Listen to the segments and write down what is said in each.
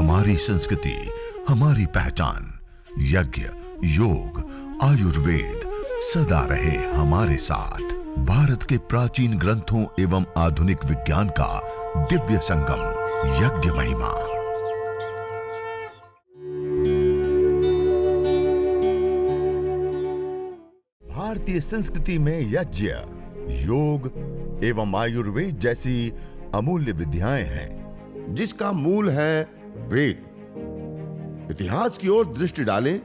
हमारी संस्कृति, हमारी पहचान। यज्ञ, योग, आयुर्वेद सदा रहे हमारे साथ। भारत के प्राचीन ग्रंथों एवं आधुनिक विज्ञान का दिव्य संगम, यज्ञ महिमा। भारतीय संस्कृति में यज्ञ, योग एवं आयुर्वेद जैसी अमूल्य विद्याएं हैं, जिसका मूल है वेद। इतिहास की ओर दृष्टि डालें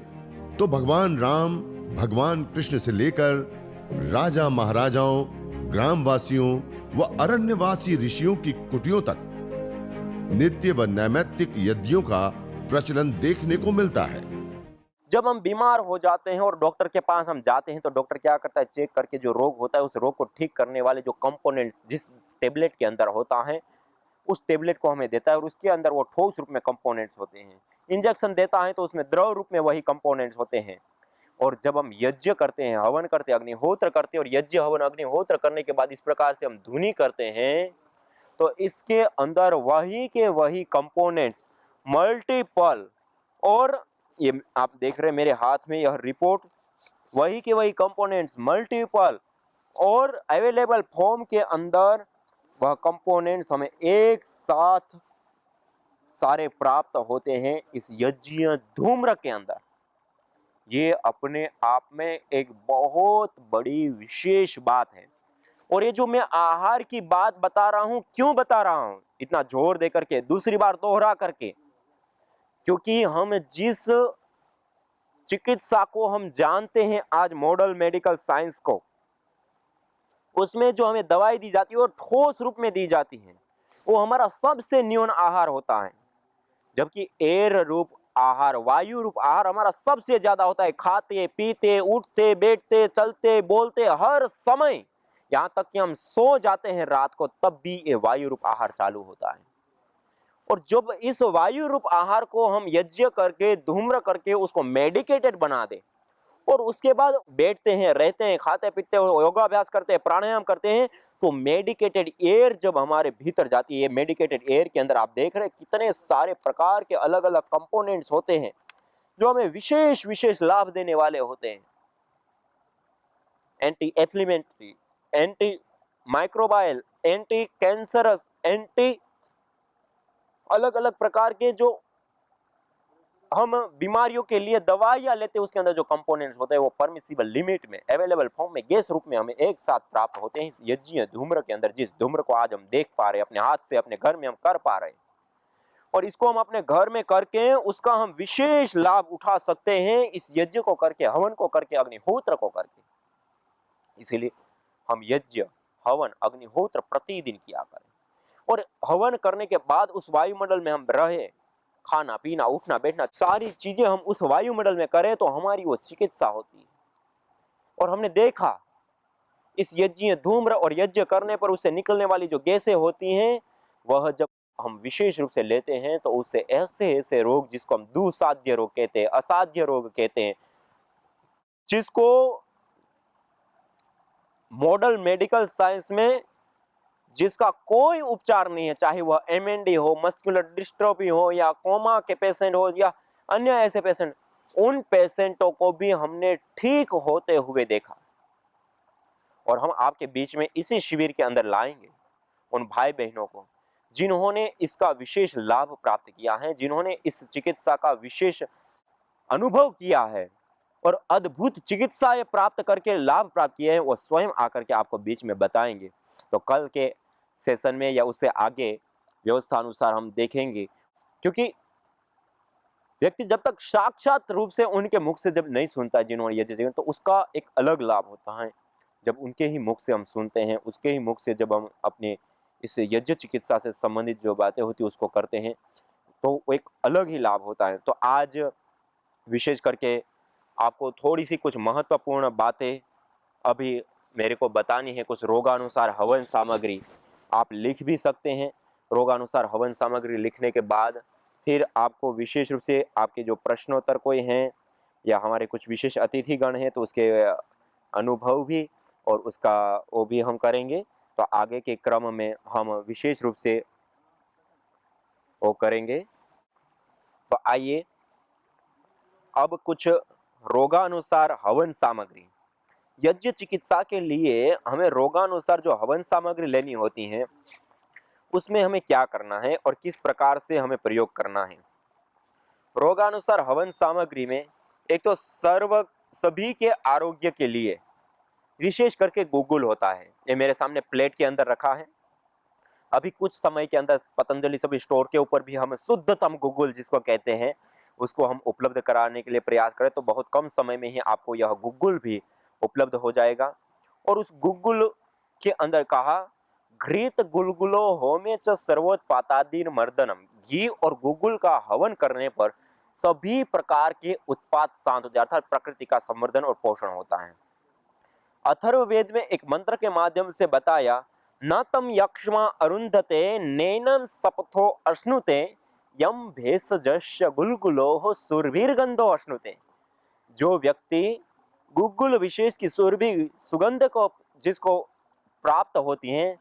तो भगवान राम, भगवान कृष्ण से लेकर राजा महाराजाओं, ग्रामवासियों व अरण्यवासी ऋषियों की कुटियों तक नित्य व नैमित्तिक यज्ञों का प्रचलन देखने को मिलता है। जब हम बीमार हो जाते हैं और डॉक्टर के पास हम जाते हैं तो डॉक्टर क्या करता है, चेक करके जो रोग होता है उस रोग को ठीक करने वाले जो कंपोनेंट्स जिस टेबलेट के अंदर होता है उस टेबलेट को हमें देता है और उसके अंदर वो ठोस रूप में कंपोनेंट्स होते हैं। इंजेक्शन देता है तो उसमें द्रव रूप में वही कंपोनेंट्स होते हैं। और जब हम यज्ञ करते हैं, हवन करते हैं, अग्निहोत्र करते हैं और यज्ञ हवन अग्निहोत्र करने के बाद इस प्रकार से हम धुनी करते हैं तो इसके अंदर वही के वही कंपोनेंट्स मल्टीपल, और ये आप देख रहे हैं मेरे हाथ में यह रिपोर्ट, वही के वही कंपोनेंट्स मल्टीपल और अवेलेबल फॉर्म के अंदर वह कंपोनेंट्स हमें एक साथ सारे प्राप्त होते हैं इस यज्ञ धूम्र के अंदर। ये अपने आप में एक बहुत बड़ी विशेष बात है। और ये जो मैं आहार की बात बता रहा हूं, क्यों बता रहा हूं इतना जोर दे करके, दूसरी बार दोहरा करके, क्योंकि हम जिस चिकित्सा को हम जानते हैं आज मॉडर्न मेडिकल साइंस को, उसमें जो हमें दवाई दी जाती है और ठोस रूप में दी जाती है वो हमारा सबसे न्यून आहार होता है, जबकि एयर रूप आहार, वायु रूप आहार हमारा सबसे ज्यादा होता है। खाते पीते उठते बैठते चलते बोलते हर समय, यहां तक कि हम सो जाते हैं रात को तब भी ये वायु रूप आहार चालू होता है। और जब इस वायु रूप आहार को हम यज्ञ करके धूम्र करके उसको मेडिकेटेड बना दे और उसके बाद बैठते हैं, रहते हैं, खाते पीते हैं, योगाभ्यास करते हैं, प्राणायाम करते हैं, तो मेडिकेटेड एयर जब हमारे भीतर जाती है, मेडिकेटेड एयर के अंदर आप देख रहे हैं कितने सारे प्रकार के अलग अलग कंपोनेंट्स होते हैं जो हमें विशेष विशेष लाभ देने वाले होते हैं। Anti inflammatory, anti microbial, anti cancerous, anti अलग अलग प्रकार के जो हम बीमारियों के लिए दवाइयां लेते हैं उसके अंदर जो कंपोनेंट्स होते हैं वो परमिसिबल लिमिट में अवेलेबल फॉर्म में गैस रूप में हमें एक साथ प्राप्त होते हैं इस यज्ञ धूम्र के अंदर, जिस धूम्र को आज हम देख पा रहे हैं, अपने हाथ से अपने घर में हम कर पा रहे हैं। और इसको हम अपने घर में करके उसका हम विशेष लाभ उठा सकते हैं इस यज्ञ को करके, हवन को करके, अग्निहोत्र को करके। इसीलिए हम यज्ञ हवन अग्निहोत्र प्रतिदिन किया करें और हवन करने के बाद उस वायुमंडल में हम रहे, खाना पीना उठना बैठना सारी चीजें हम उस वायुमंडल में करें तो हमारी वो चिकित्सा होती है। और हमने देखा इस यज्ञ धूम्र और यज्ञ करने पर उससे निकलने वाली जो गैसें होती हैं वह जब हम विशेष रूप से लेते हैं तो उससे ऐसे ऐसे रोग जिसको हम दुसाध्य रोग कहते हैं, असाध्य रोग कहते हैं, जिसको मॉडर्न मेडिकल साइंस में जिसका कोई उपचार नहीं है, चाहे वह एमएनडी हो, मस्कुलर डिस्ट्रोफी हो या कोमा के पेशेंट हो या अन्य ऐसे पेशेंट, उन पेशेंटों को भी हमने ठीक होते हुए देखा। और हम आपके बीच में इसी शिविर के अंदर लाएंगे उन भाई बहनों को जिन्होंने इसका विशेष लाभ प्राप्त किया है, जिन्होंने इस चिकित्सा का विशेष अनुभव किया है और अद्भुत चिकित्सा प्राप्त करके लाभ प्राप्त किए हैं, वो स्वयं आकर के आपको बीच में बताएंगे। तो कल के सेशन में या उससे आगे व्यवस्था अनुसार हम देखेंगे, क्योंकि व्यक्ति जब तक साक्षात रूप से उनके मुख से जब नहीं सुनता है जिन्होंने यज्ञ जीवन, तो उसका एक अलग लाभ होता है। जब उनके ही मुख से हम सुनते हैं, उसके ही मुख से जब हम अपने इस यज्ञ चिकित्सा से संबंधित जो बातें होती है उसको करते हैं तो वो एक अलग ही लाभ होता है। तो आज विशेष करके आपको थोड़ी सी कुछ महत्वपूर्ण बातें अभी मेरे को बतानी है। कुछ रोगानुसार हवन सामग्री आप लिख भी सकते हैं। रोगानुसार हवन सामग्री लिखने के बाद फिर आपको विशेष रूप से आपके जो प्रश्नोत्तर कोई हैं या हमारे कुछ विशेष अतिथिगण हैं तो उसके अनुभव भी और उसका वो भी हम करेंगे। तो आगे के क्रम में हम विशेष रूप से वो करेंगे। तो आइए अब कुछ रोगानुसार हवन सामग्री। यज्ञ चिकित्सा के लिए हमें रोगानुसार जो हवन सामग्री लेनी होती है उसमें हमें क्या करना है और किस प्रकार से हमें प्रयोग करना है। रोगानुसार हवन सामग्री में एक तो सभी के आरोग्य के लिए विशेष करके गुग्गुल होता है। ये मेरे सामने प्लेट के अंदर रखा है। अभी कुछ समय के अंदर पतंजलि सभी स्टोर के ऊपर भी हम शुद्धतम गुग्गुल जिसको कहते हैं उसको हम उपलब्ध कराने के लिए प्रयास करें तो बहुत कम समय में ही आपको यह गुग्गुल भी उपलब्ध हो जाएगा। और उस गुग्गुल के अंदर कहा घृत गुलगुलो होमे च सर्वोत्पातादीन मर्दनम। घी और गुग्गुल का हवन करने पर सभी प्रकार के उत्पाद शांत हो जाते हैं, अर्थात प्रकृति का संवर्धन और पोषण होता है। अथर्ववेद में एक मंत्र के माध्यम से बताया न तम यक्ष्मा अरुंधते नैनम सपथो अश्नुते यम भेषजस्य गुलगुलो सुरभिर्गंधो अश्नुते। जो व्यक्ति गुग्गुल विशेष की सुरभि सुगंध को जिसको प्राप्त होती हैं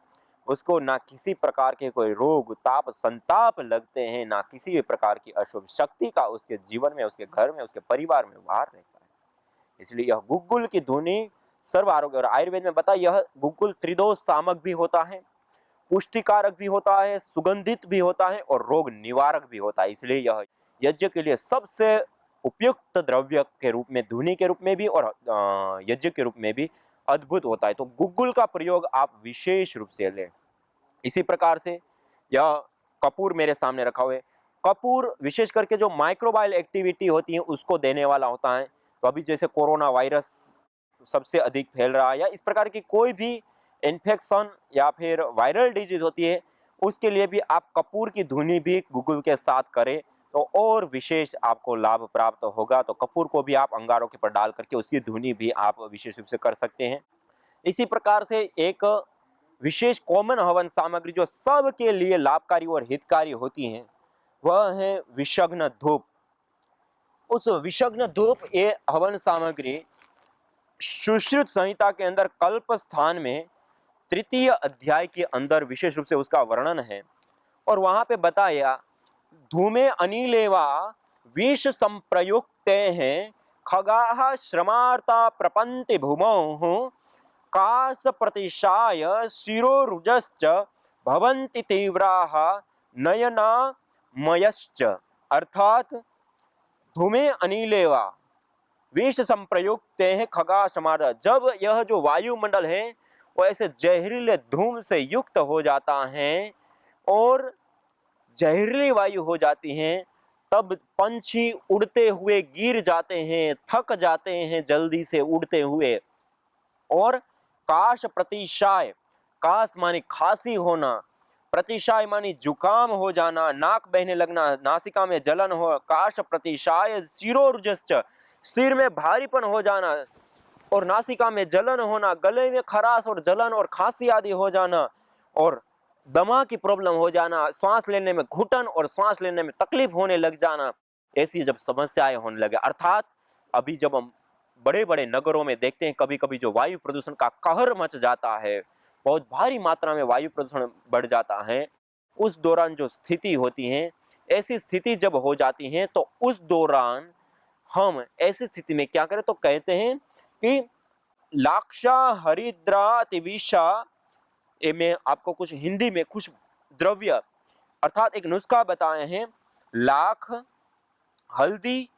उसको ना किसी प्रकार के कोई रोग ताप संताप लगते हैं, ना किसी भी प्रकार की अशुभ शक्ति का उसके जीवन में उसके घर में उसके परिवार में वार रहता है। इसलिए यह गुग्गुल की धुनी सर्व आरोग्य। और आयुर्वेद में बता यह गुग्गुल त्रिदोष सामक भी होता है, पुष्टिकारक भी होता है, सुगंधित भी होता है और रोग निवारक भी होता है। इसलिए यह यज्ञ के लिए सबसे उपयुक्त द्रव्य के रूप में धुनी के रूप में भी और यज्ञ के रूप में भी अद्भुत होता है। तो गुग्गुल का प्रयोग आप विशेष रूप से लें। इसी प्रकार से यह कपूर मेरे सामने रखा हुआ है। कपूर विशेष करके जो माइक्रोबायल एक्टिविटी होती है उसको देने वाला होता है। तो अभी जैसे कोरोना वायरस सबसे अधिक फैल रहा है या इस प्रकार की कोई भी इन्फेक्शन या फिर वायरल डिजीज होती है उसके लिए भी आप कपूर की धुनी भी गुग्गुल के साथ करें तो और विशेष आपको लाभ प्राप्त होगा। तो कपूर को भी आप अंगारों के पर डाल करके उसकी धुनी भी आप विशेष रूप से कर सकते हैं। इसी प्रकार से एक विशेष कॉमन हवन सामग्री जो सबके लिए लाभकारी और हितकारी होती है वह है विषग्न धूप। उस विषग्न धूप ये हवन सामग्री सुश्रुत संहिता के अंदर कल्प स्थान में तृतीय अध्याय के अंदर विशेष रूप से उसका वर्णन है और वहां पे बताया धूमे अनिलेवा विष संप्रयुक्त हैं खगाः श्रमार्ता प्रपंति भूमौ काश प्रतिशाय शिरोरुजश्च भवन्ति तीव्राः नयनामयश्च। अर्थात धूमे अनिलेवा विष संप्रयुक्त हैं खगा समार। जब यह जो वायुमंडल है वो ऐसे जहरीले धूम से युक्त हो जाता है और जहरीली वायु हो जाती हैं तब पंछी उड़ते हुए गिर जाते हैं, थक जाते हैं जल्दी से उड़ते हुए। और काश प्रतिशाय, काश मानी खांसी होना, प्रतिशाय मानी जुकाम हो जाना, नाक बहने लगना, नासिका में जलन हो। काश प्रतिशाय शिरोरुजश्च, सिर में भारीपन हो जाना और नासिका में जलन होना, गले में खराश और जलन और खांसी आदि हो जाना और दमा की प्रॉब्लम हो जाना, सांस लेने में घुटन और सांस लेने में तकलीफ होने लग जाना, ऐसी जब समस्याएं होने लगे। अर्थात अभी जब हम बड़े बड़े नगरों में देखते हैं कभी कभी जो वायु प्रदूषण का कहर मच जाता है, बहुत भारी मात्रा में वायु प्रदूषण बढ़ जाता है, उस दौरान जो स्थिति होती है ऐसी स्थिति जब हो जाती है तो उस दौरान हम ऐसी स्थिति में क्या करें तो कहते हैं कि लाक्षा हरिद्रा तिविशा। ये मैं आपको कुछ हिंदी में कुछ द्रव्य अर्थात एक नुस्खा बताए हैं। लाख, हल्दी,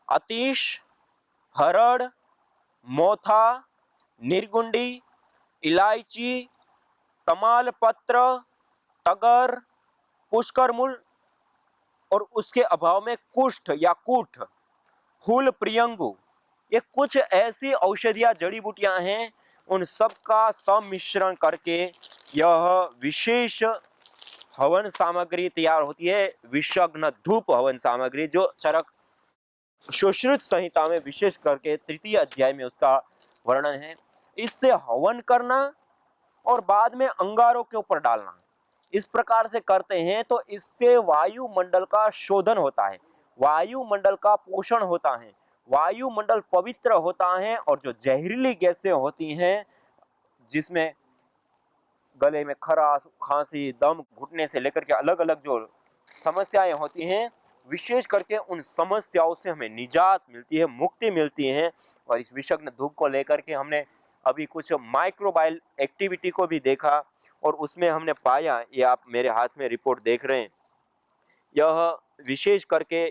अतीश, हरड़, मोथा, निर्गुंडी, इलायची, तमालपत्र, तगर, पुष्करमूल और उसके अभाव में कुष्ठ या कूठ, फूल प्रियंगु, ये कुछ ऐसी औषधियां जड़ी बूटियां हैं। उन सब का सम्मिश्रण करके यह विशेष हवन सामग्री तैयार होती है, विषग्न धूप हवन सामग्री, जो चरक सुश्रुत संहिता में विशेष करके तृतीय अध्याय में उसका वर्णन है। इससे हवन करना और बाद में अंगारों के ऊपर डालना, इस प्रकार से करते हैं तो इससे वायुमंडल का शोधन होता है, वायुमंडल का पोषण होता है, वायुमंडल पवित्र होता है और जो जहरीली गैसें होती हैं जिसमें गले में खराश, खांसी, दम घुटने से लेकर के अलग अलग जो समस्याएं होती हैं विशेष करके उन समस्याओं से हमें निजात मिलती है, मुक्ति मिलती है। और इस विषग्न धूप को लेकर के हमने अभी कुछ माइक्रोबायल एक्टिविटी को भी देखा और उसमें हमने पाया, ये आप मेरे हाथ में रिपोर्ट देख रहे हैं, यह विशेष करके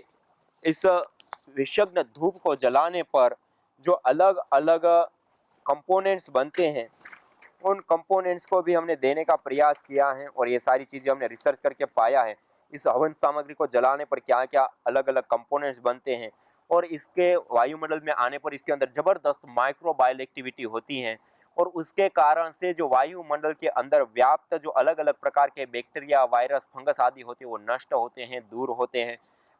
इस विषग्न धूप को जलाने पर जो अलग अलग कंपोनेंट्स बनते हैं, उन कंपोनेंट्स को भी हमने देने का प्रयास किया है और ये सारी चीज़ें हमने रिसर्च करके पाया है। इस हवन सामग्री को जलाने पर क्या क्या अलग अलग कंपोनेंट्स बनते हैं और इसके वायुमंडल में आने पर इसके अंदर ज़बरदस्त माइक्रोबायल एक्टिविटी होती है और उसके कारण से जो वायुमंडल के अंदर व्याप्त जो अलग अलग प्रकार के बैक्टीरिया, वायरस, फंगस आदि होते हैं वो नष्ट होते हैं, दूर होते हैं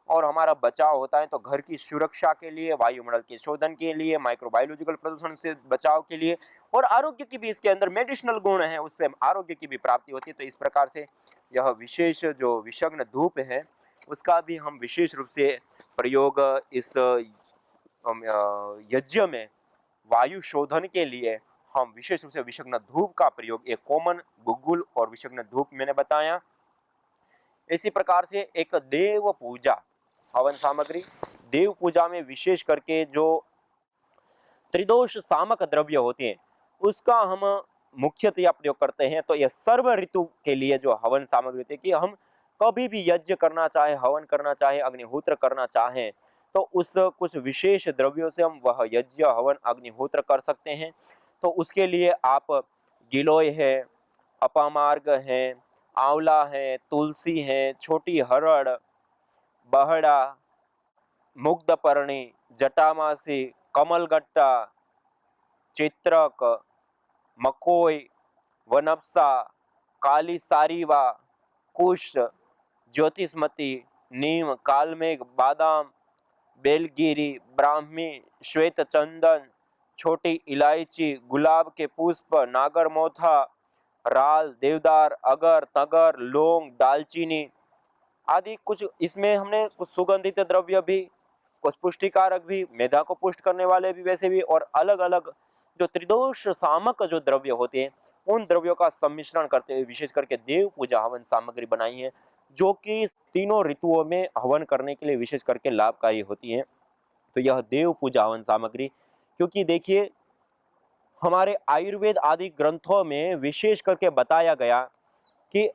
और हमारा बचाव होता है। तो घर की सुरक्षा के लिए, वायुमंडल के शोधन के लिए, माइक्रोबायोलॉजिकल प्रदूषण से बचाव के लिए और आरोग्य की भी इसके अंदर मेडिसिनल गुण है, उससे आरोग्य की भी प्राप्ति होती है। तो इस प्रकार से यह विशेष जो विषग्न धूप है उसका भी हम विशेष रूप से प्रयोग इस यज्ञ में वायु शोधन के लिए हम विशेष रूप से विषग्न धूप का प्रयोग, एक कॉमन गुग्गुल और विषग्न धूप मैंने बताया। इसी प्रकार से एक देव पूजा हवन सामग्री, देव पूजा में विशेष करके जो त्रिदोष सामक द्रव्य होते हैं उसका हम मुख्यतया प्रयोग करते हैं। तो यह सर्व ऋतु के लिए जो हवन सामग्री होती है कि हम कभी भी यज्ञ करना चाहे, हवन करना चाहे, अग्निहोत्र करना चाहें तो उस कुछ विशेष द्रव्यों से हम वह यज्ञ, हवन, अग्निहोत्र कर सकते हैं। तो उसके लिए आप गिलोय है, अपामार्ग है, आंवला है, तुलसी है, छोटी हरड़, बहड़ा, मुग्धपर्णी, जटामासी, कमलगट्टा, चित्रक, मकोई, वनप्सा, काली सारीवा, कुश, ज्योतिषमती, नीम, कालमेघ, बादाम, बेलगिरी, ब्राह्मी, श्वेत चंदन, छोटी इलायची, गुलाब के पुष्प, नागरमोथा, राल, देवदार, अगर, तगर, लौंग, दालचीनी आदि कुछ इसमें हमने कुछ सुगंधित द्रव्य भी, कुछ पुष्टिकारक भी, मेधा को पुष्ट करने वाले भी वैसे भी और अलग अलग जो त्रिदोष सामक जो द्रव्य होते हैं उन द्रव्यों का सम्मिश्रण करते हुए विशेष करके देव पूजा हवन सामग्री बनाई है जो कि तीनों ऋतुओं में हवन करने के लिए विशेष करके लाभकारी होती है। तो यह देव पूजा हवन सामग्री, क्योंकि देखिए हमारे आयुर्वेद आदि ग्रंथों में विशेष करके बताया गया कि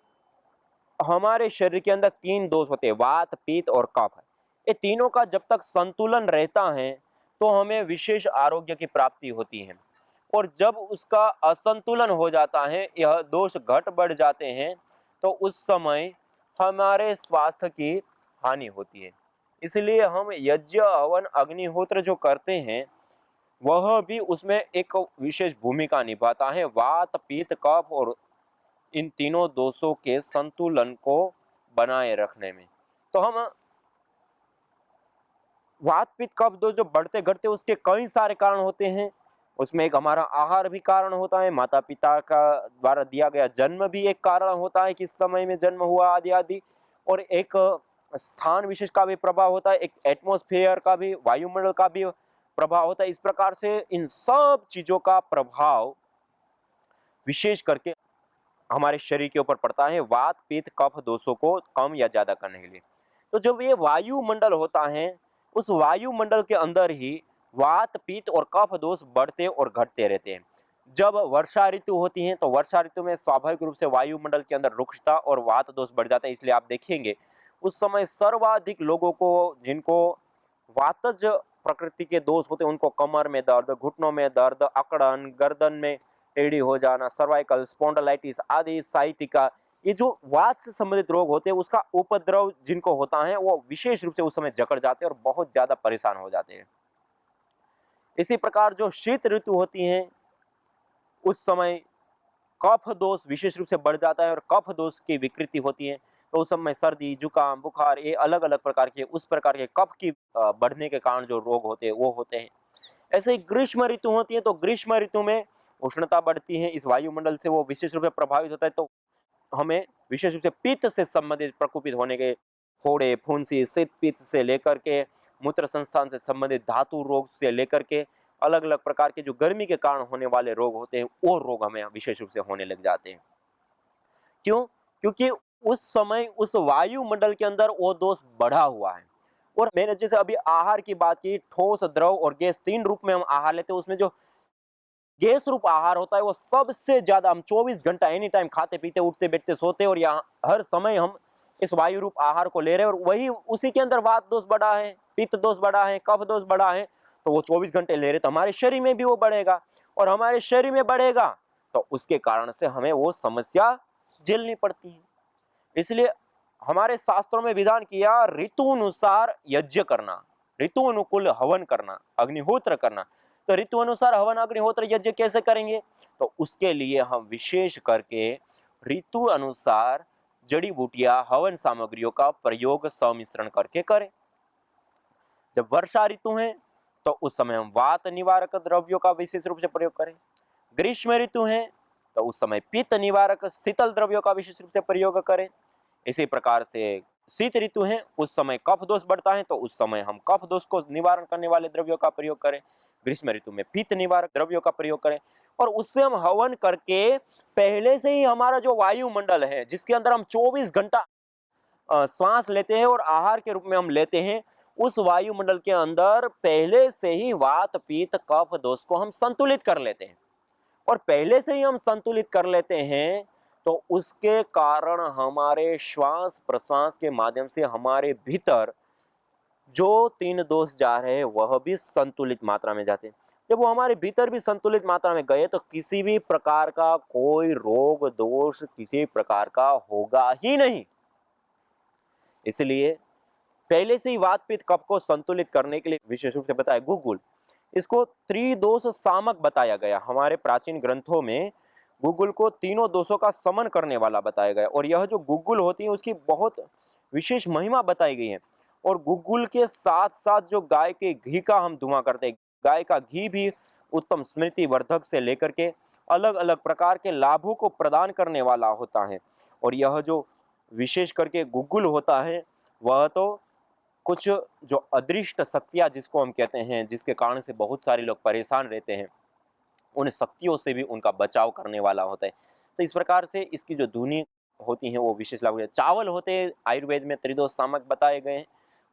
हमारे शरीर के अंदर 3 दोष होते हैं, वात, पित्त और कफ। ये तीनों का जब तक संतुलन रहता है तो हमें विशेष आरोग्य की प्राप्ति होती है और जब उसका असंतुलन हो जाता है, यह दोष घट बढ़ जाते हैं तो उस समय हमारे स्वास्थ्य की हानि होती है। इसलिए हम यज्ञ, हवन, अग्निहोत्र जो करते हैं वह भी उसमें एक विशेष भूमिका निभाता है वात, पित्त, कफ और इन तीनों दोषों के संतुलन को बनाए रखने में। तो हम वात, पित्त, कफ दोष जो बढ़ते घटते उसके कई सारे कारण होते हैं। उसमें एक हमारा आहार भी कारण होता है, माता पिता का द्वारा दिया गया जन्म भी एक कारण होता है, किस समय में जन्म हुआ आदि आदि, और एक स्थान विशेष का भी प्रभाव होता है, एक एटमॉस्फेयर का भी, वायुमंडल का भी प्रभाव होता है। इस प्रकार से इन सब चीजों का प्रभाव विशेष करके हमारे शरीर के ऊपर पड़ता है वात, पित्त, कफ दोषों को कम या ज्यादा करने के लिए। तो जब ये वायुमंडल होता है उस वायुमंडल के अंदर ही वात, पित्त और कफ दोष बढ़ते और घटते रहते हैं। जब वर्षा ऋतु होती है तो वर्षा ऋतु में स्वाभाविक रूप से वायुमंडल के अंदर रुक्षता और वात दोष बढ़ जाता है। इसलिए आप देखेंगे उस समय सर्वाधिक लोगों को जिनको वातज प्रकृति के दोष होते हैं उनको कमर में दर्द, घुटनों में दर्द, अकड़न, गर्दन में टेढ़ी हो जाना, सर्वाइकल स्पॉन्डिलाइटिस आदि, साइटिका, ये जो वात से संबंधित रोग होते हैं उसका उपद्रव जिनको होता है वो विशेष रूप से उस समय जकड़ जाते हैं और बहुत ज्यादा परेशान हो जाते हैं। इसी प्रकार जो शीत ऋतु होती है उस समय कफ दोष विशेष रूप से बढ़ जाता है और कफ दोष की विकृति होती है। तो उस समय सर्दी, जुकाम, बुखार, ये अलग अलग प्रकार के उस प्रकार के कफ की बढ़ने के कारण जो रोग होते हैं वो होते हैं। ऐसे ही ग्रीष्म ऋतु होती है तो ग्रीष्म ऋतु में उष्णता बढ़ती है, इस वायुमंडल से वो विशेष रूप से प्रभावित होता है। तो हमें विशेष रूप से पित्त से संबंधित प्रकोपित होने के फोड़े, फुंसी, शीत पित्त से लेकर के मूत्र संस्थान से संबंधित धातु रोग से लेकर के अलग अलग प्रकार के जो गर्मी के कारण होने वाले रोग होते हैं वो रोग हमें विशेष रूप से होने लग जाते हैं। क्यों? क्योंकि उस समय उस वायुमंडल के अंदर वो दोष बढ़ा हुआ है और मैंने जैसे अभी आहार की बात की, ठोस, द्रव और गैस 3 रूप में हम आहार लेते हैं। उसमें जो गैस रूप आहार होता है वो सबसे ज्यादा, हम 24 घंटा एनी टाइम खाते पीते उठते बैठते सोते और यहाँ हर समय हम इस वायु रूप आहार को ले रहे हैं, और वही उसी के अंदर वात दोष बढ़ा है, पित्त दोष बढ़ा है, कफ दोष बढ़ा है, तो वो 24 घंटे ले रहे, तो हमारे शरीर में भी वो बढ़ेगा, और हमारे शरीर में बढ़ेगा तो उसके कारण से हमें वो समस्या झेलनी पड़ती है। इसलिए हमारे शास्त्रों में विधान किया ऋतु अनुसार यज्ञ करना, ऋतु अनुकूल हवन करना, अग्निहोत्र करना। तो ऋतु अनुसार हवन अग्निहोत्र यज्ञ कैसे करेंगे? तो उसके लिए हम विशेष करके ऋतु अनुसार जड़ी बूटियां, हवन सामग्रियों का प्रयोग सम्मिश्रण करके करें। जब वर्षा ऋतु है तो उस समय हम वात निवारक द्रव्यों का विशेष रूप से प्रयोग करें। ग्रीष्म ऋतु है तो उस समय पित्त निवारक शीतल द्रव्यों का विशेष रूप से प्रयोग करें। इसी प्रकार से शीत ऋतु है, उस समय कफ दोष बढ़ता है तो उस समय हम कफ दोष को निवारण करने वाले द्रव्यों का प्रयोग करें। ग्रीष्म ऋतु में पित्त निवारक द्रव्यों का प्रयोग करें, और उससे हम हवन करके पहले से ही हमारा जो वायुमंडल है जिसके अंदर हम 24 घंटा श्वास लेते हैं और आहार के रूप में हम लेते हैं, उस वायुमंडल के अंदर पहले से ही वात पित्त कफ दोष को हम संतुलित कर लेते हैं। और पहले से ही हम संतुलित कर लेते हैं तो उसके कारण हमारे श्वास प्रश्वास के माध्यम से हमारे भीतर जो 3 दोष जा रहे हैं वह भी संतुलित मात्रा में जाते हैं। जब वो हमारे भीतर भी संतुलित मात्रा में गए तो किसी भी प्रकार का कोई रोग दोष किसी प्रकार का होगा ही नहीं। इसलिए पहले से ही वात पित्त कफ को संतुलित करने के लिए विशेष रूप से बताया गुग्गुल, इसको त्रिदोष सामक बताया गया। हमारे प्राचीन ग्रंथों में गुग्गुल को तीनों दोषों का समन करने वाला बताया गया, और यह जो गुग्गुल होती है उसकी बहुत विशेष महिमा बताई गई है। और गुग्गुल के साथ साथ जो गाय के घी का हम धुआं करते हैं, गाय का घी भी उत्तम स्मृति वर्धक से लेकर के अलग अलग प्रकार के लाभों को प्रदान करने वाला होता है। और यह जो विशेष करके गुग्गुल होता है वह तो कुछ जो अदृष्ट शक्तियां जिसको हम कहते हैं, जिसके कारण से बहुत सारे लोग परेशान रहते हैं, उन शक्तियों से भी उनका बचाव करने वाला होता है। तो इस प्रकार से इसकी जो धुनी होती है वो विशेष लाभ होता है। चावल होते हैं, आयुर्वेद में त्रिदोष सामक बताए गए हैं,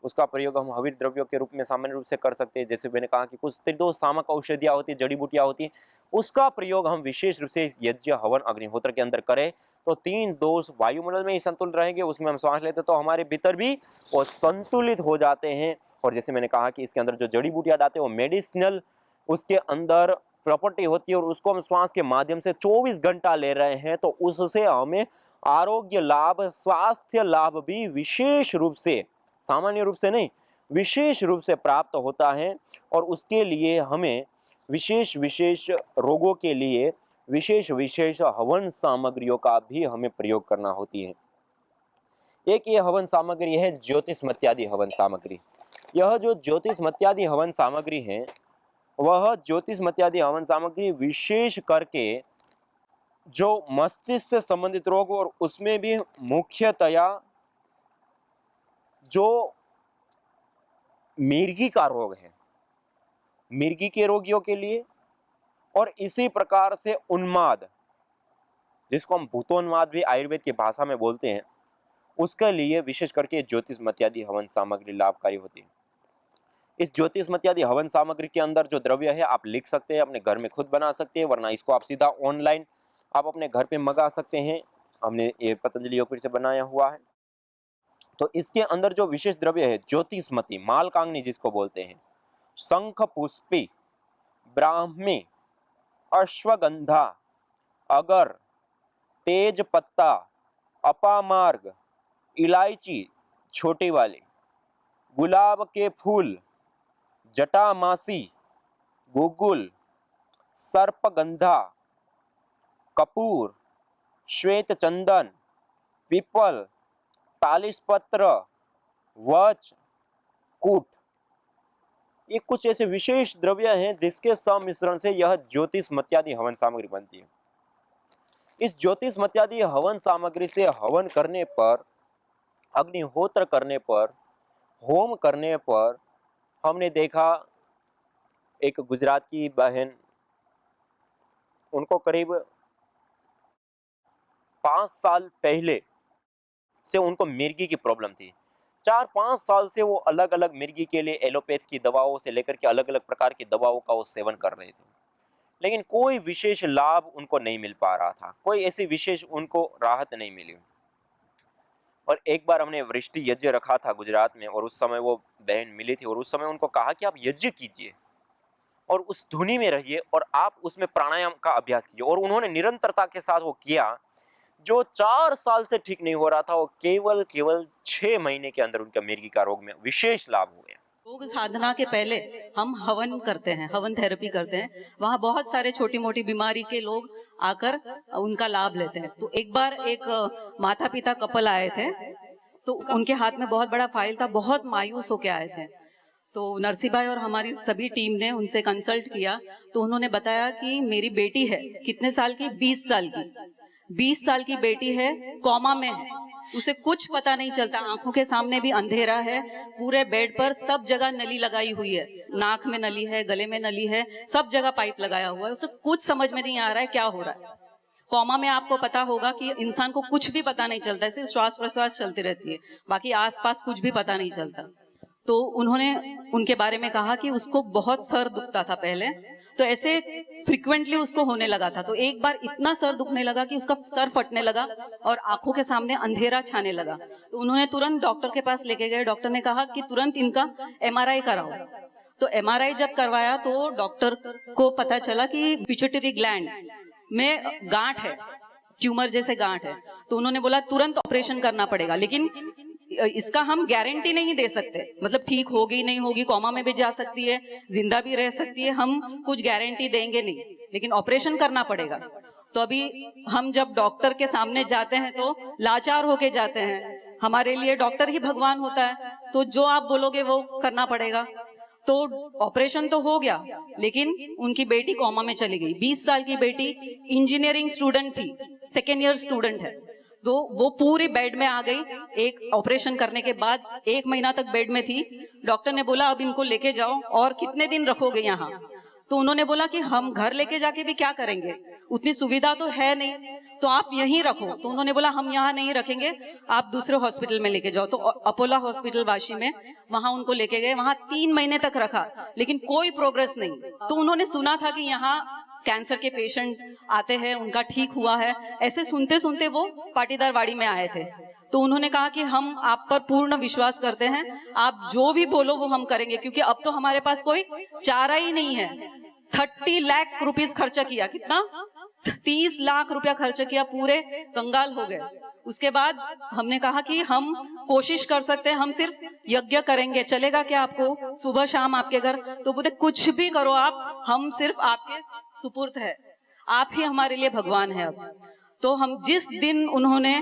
उसका प्रयोग हम हविर द्रव्यों के रूप में सामान्य रूप से कर सकते हैं। जैसे मैंने कहा कि कुछ त्रिदोष सामक औषधियाँ होती है, जड़ी बूटियाँ होती हैं, उसका प्रयोग हम विशेष रूप से यज्ञ हवन अग्निहोत्र के अंदर करें तो 3 दोष वायुमंडल में ही संतुलित रहेंगे, उसमें हम सांस लेते तो हमारे भीतर भी वो संतुलित हो जाते हैं। और जैसे मैंने कहा कि इसके अंदर जो जड़ी बूटियाँ डालते हैं वो मेडिसिनल उसके अंदर प्रॉपर्टी होती है, और उसको हम श्वास के माध्यम से 24 घंटा ले रहे हैं तो उससे हमें आरोग्य लाभ, स्वास्थ्य लाभ भी विशेष रूप से, सामान्य रूप से नहीं, विशेष रूप से प्राप्त होता है। और उसके लिए हमें विशेष विशेष रोगों के लिए विशेष विशेष हवन सामग्रियों का भी हमें प्रयोग करना होती है। एक ये हवन सामग्री है ज्योतिषमत्यादि हवन सामग्री। यह जो ज्योतिषमत्यादि हवन सामग्री है वह ज्योतिषमत्यादि हवन सामग्री विशेष करके जो मस्तिष्क से संबंधित रोग, और उसमें भी मुख्यतया जो मिर्गी का रोग है, मिर्गी के रोगियों के लिए, और इसी प्रकार से उन्माद जिसको हम भूतोन्माद भी आयुर्वेद की भाषा में बोलते हैं, उसके लिए विशेष करके ज्योतिषमत्यादि हवन सामग्री लाभकारी होती है। इस ज्योतिषमत्यादि हवन सामग्री के अंदर जो द्रव्य है आप लिख सकते हैं, अपने घर में खुद बना सकते हैं, वरना इसको आप सीधा ऑनलाइन आप अपने घर पे मंगा सकते हैं। हमने ये पतंजलि योगपीठ से बनाया हुआ है। तो इसके अंदर जो विशेष द्रव्य है ज्योतिषमती, मालकांगनी जिसको बोलते हैं, शंख पुष्पी, ब्राह्मी, अश्वगंधा, अगर, तेज पत्ता, अपामार्ग, इलायची छोटी वाली, गुलाब के फूल, जटामासी, गुग्गुल, सर्पगंधा, कपूर, श्वेत चंदन, पीपल, तालिसपत्र, वच, कूट, ये कुछ ऐसे विशेष द्रव्य हैं जिसके सम्मिश्रण से यह ज्योतिषमत्यादि हवन सामग्री बनती है। इस ज्योतिषमत्यादि हवन सामग्री से हवन करने पर, अग्निहोत्र करने पर, होम करने पर, हमने देखा एक गुजरात की बहन, उनको करीब 5 साल पहले से उनको मिर्गी की प्रॉब्लम थी। 4-5 साल से वो अलग अलग मिर्गी के लिए एलोपैथ की दवाओं से लेकर के अलग अलग प्रकार की दवाओं का वो सेवन कर रहे थे, लेकिन कोई विशेष लाभ उनको नहीं मिल पा रहा था, कोई ऐसी विशेष उनको राहत नहीं मिली। और एक बार हमने वृष्टि यज्ञ रखा था गुजरात में, और उस समय वो बहन मिली थी और उस समय उनको कहा कि आप यज्ञ कीजिए और उस धुनी में रहिए और आप उसमें प्राणायाम का अभ्यास कीजिए। और उन्होंने निरंतरता के साथ वो किया। जो 4 साल से ठीक नहीं हो रहा था, वो केवल 6 महीने के अंदर उनका मिर्गी का रोग में विशेष लाभ हो गया। योग साधना के पहले हम हवन करते हैं, हवन थेरेपी करते हैं। वहाँ बहुत सारे छोटी मोटी बीमारी के लोग आकर उनका लाभ लेते हैं। तो एक बार एक माता पिता कपल आए थे, तो उनके हाथ में बहुत बड़ा फाइल था, बहुत मायूस होके आए थे। तो नरसी भाई और हमारी सभी टीम ने उनसे कंसल्ट किया, तो उन्होंने बताया कि मेरी बेटी है, कितने साल की, 20 साल की, 20 साल की बेटी है, कोमा में है, उसे कुछ पता नहीं चलता, आंखों के सामने भी अंधेरा है, पूरे बेड पर सब जगह नली लगाई हुई है, नाक में नली है, गले में नली है, सब जगह पाइप लगाया हुआ है, उसे कुछ समझ में नहीं आ रहा है क्या हो रहा है। कोमा में आपको पता होगा कि इंसान को कुछ भी पता नहीं चलता, सिर्फ श्वास प्रश्वास चलती रहती है, बाकी आसपास कुछ भी पता नहीं चलता। तो उन्होंने उनके बारे में कहा कि उसको बहुत सर दुखता था पहले, तो ऐसे फ्रिक्वेंटली उसको होने लगा था। तो एक बार इतना सर दुखने लगा कि उसका सर फटने लगा और आंखों के सामने अंधेरा छाने लगा। तो उन्होंने तुरंत डॉक्टर के पास लेके गए। डॉक्टर ने कहा कि तुरंत इनका MRI कराओ। तो MRI जब करवाया तो डॉक्टर को पता चला कि पिट्यूटरी ग्लैंड में गांठ है, ट्यूमर जैसे गांठ है। तो उन्होंने बोला तुरंत ऑपरेशन करना पड़ेगा, लेकिन इसका हम गारंटी नहीं दे सकते, मतलब ठीक होगी नहीं होगी, कोमा में भी जा सकती है, जिंदा भी रह सकती है, हम कुछ गारंटी देंगे नहीं, लेकिन ऑपरेशन करना पड़ेगा। तो अभी हम जब डॉक्टर के सामने जाते हैं तो लाचार होके जाते हैं, हमारे लिए डॉक्टर ही भगवान होता है, तो जो आप बोलोगे वो करना पड़ेगा। तो ऑपरेशन तो हो गया, लेकिन उनकी बेटी कोमा में चली गई। 20 साल की बेटी इंजीनियरिंग स्टूडेंट थी, 2nd ईयर स्टूडेंट है, तो वो पूरी बेड में आ गई। एक ऑपरेशन करने के बाद 1 महीना तक बेड में थी। डॉक्टर ने बोला अब इनको लेके जाओ, और कितने दिन रखोगे यहाँ? तो उन्होंने बोला कि हम घर लेके जाके भी क्या करेंगे, उतनी सुविधा तो है नहीं, तो आप यहीं रखो। तो उन्होंने बोला हम यहाँ नहीं रखेंगे, आप दूसरे हॉस्पिटल में लेके जाओ। तो अपोलो हॉस्पिटल वाशी में, वहां उनको लेके गए। वहां 3 महीने तक रखा, लेकिन कोई प्रोग्रेस नहीं। तो उन्होंने सुना था कि यहाँ कैंसर के पेशेंट आते हैं, उनका ठीक हुआ है, ऐसे सुनते सुनते वो पाटीदारवाड़ी में आए थे। तो उन्होंने कहा कि हम आप पर पूर्ण विश्वास करते हैं, आप जो भी बोलो वो हम करेंगे, क्योंकि अब तो हमारे पास कोई चारा ही नहीं है। 30 लाख रुपीस खर्चा किया, कितना, 30 लाख रुपया खर्च किया, पूरे कंगाल हो गए। उसके बाद हमने कहा कि हम कोशिश कर सकते हैं, हम सिर्फ यज्ञ करेंगे, चलेगा क्या आपको, सुबह शाम आपके घर? तो बोलते कुछ भी करो आप, हम सिर्फ आपके सुपुर्द है, आप ही हमारे लिए भगवान है अब। तो हम जिस दिन उन्होंने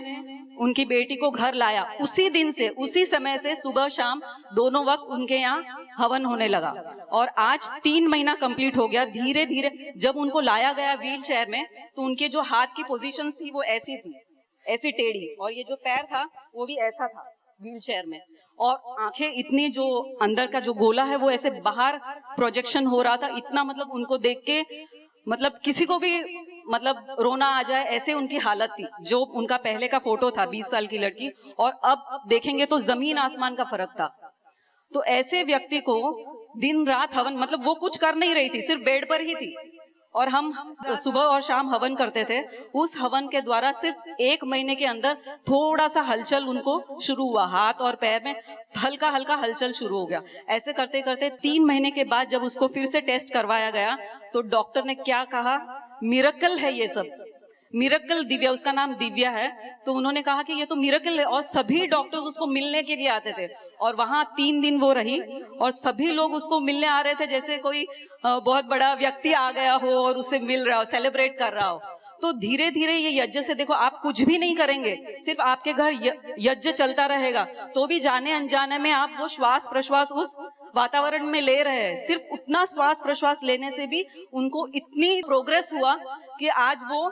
उनकी बेटी को घर लाया, उसी दिन से, उसी समय से सुबह शाम दोनों वक्त उनके यहाँ हवन होने लगा। और आज 3 महीना कंप्लीट हो गया। धीरे धीरे जब उनको लाया गया व्हील चेयर में, तो उनके जो हाथ की पोजीशन थी वो ऐसी थी, ऐसी टेढ़ी, और ये जो पैर था वो भी ऐसा था व्हील चेयर में, और आंखें इतनी, जो अंदर का जो गोला है वो ऐसे बाहर प्रोजेक्शन हो रहा था। इतना, मतलब उनको देख के मतलब किसी को भी मतलब रोना आ जाए, ऐसे उनकी हालत थी। जो उनका पहले का फोटो था 20 साल की लड़की, और अब देखेंगे तो जमीन आसमान का फर्क था। तो ऐसे व्यक्ति को दिन रात हवन, मतलब वो कुछ कर नहीं रही थी, सिर्फ बेड पर ही थी, और हम सुबह और शाम हवन करते थे। उस हवन के द्वारा सिर्फ 1 महीने के अंदर थोड़ा सा हलचल उनको शुरू हुआ, हाथ और पैर में हल्का हल्का हलचल शुरू हो गया। ऐसे करते करते 3 महीने के बाद जब उसको फिर से टेस्ट करवाया गया, तो डॉक्टर ने क्या कहा, मिरेकल है ये सब, मिरेकल दिव्या, उसका नाम दिव्या है। तो उन्होंने कहा कि ये तो मिरेकल है, और सभी डॉक्टर्स उसको मिलने के लिए आते थे। और वहां 3 दिन वो रही, और सभी लोग उसको मिलने आ रहे थे जैसे कोई बहुत बड़ा व्यक्ति आ गया हो और उससे मिल रहा हो, सेलिब्रेट कर रहा हो। तो धीरे धीरे ये यज्ञ से, देखो आप कुछ भी नहीं करेंगे, सिर्फ आपके घर यज्ञ चलता रहेगा, तो भी जाने अनजाने में आप वो श्वास प्रश्वास उस वातावरण में ले रहे हैं। सिर्फ उतना श्वास प्रश्वास लेने से भी उनको इतनी प्रोग्रेस हुआ कि आज वो,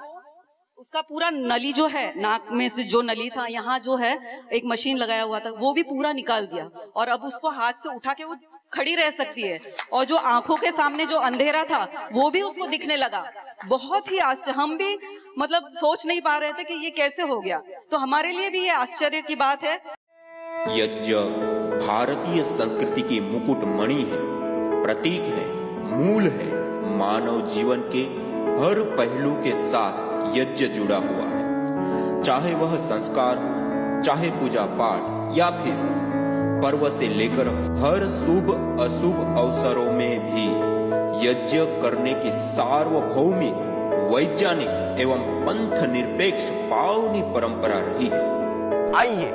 उसका पूरा नली जो है, नाक में से जो नली था, यहाँ जो है एक मशीन लगाया हुआ था, वो भी पूरा निकाल दिया, और अब उसको हाथ से उठा के वो खड़ी रह सकती है। और जो आंखों के सामने जो अंधेरा था वो भी उसको दिखने लगा। बहुत ही आश्चर्य, हम भी मतलब सोच नहीं पा रहे थे कि ये कैसे हो गया। तो हमारे लिए भी ये आश्चर्य की बात है। यज्ञ भारतीय संस्कृति की मुकुटमणि है, प्रतीक है, मूल है। मानव जीवन के हर पहलू के साथ यज्ञ जुड़ा हुआ है, चाहे वह संस्कार, चाहे पूजा पाठ या फिर पर्व से लेकर हर शुभ अशुभ अवसरों में भी यज्ञ करने की सार्वभौमिक, वैज्ञानिक एवं पंथ निरपेक्ष पावनी परंपरा रही है। आइए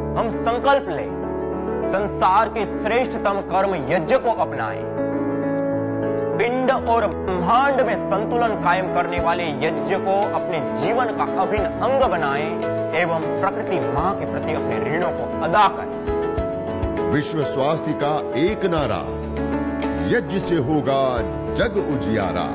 हम संकल्प लें, संसार के श्रेष्ठतम कर्म यज्ञ को अपनाएं। पिंड और ब्रह्मांड में संतुलन कायम करने वाले यज्ञ को अपने जीवन का अभिन्न अंग बनाएं एवं प्रकृति मां के प्रति अपने ऋणों को अदा करें। विश्व स्वास्थ्य का एक नारा, यज्ञ से होगा जग उजियारा।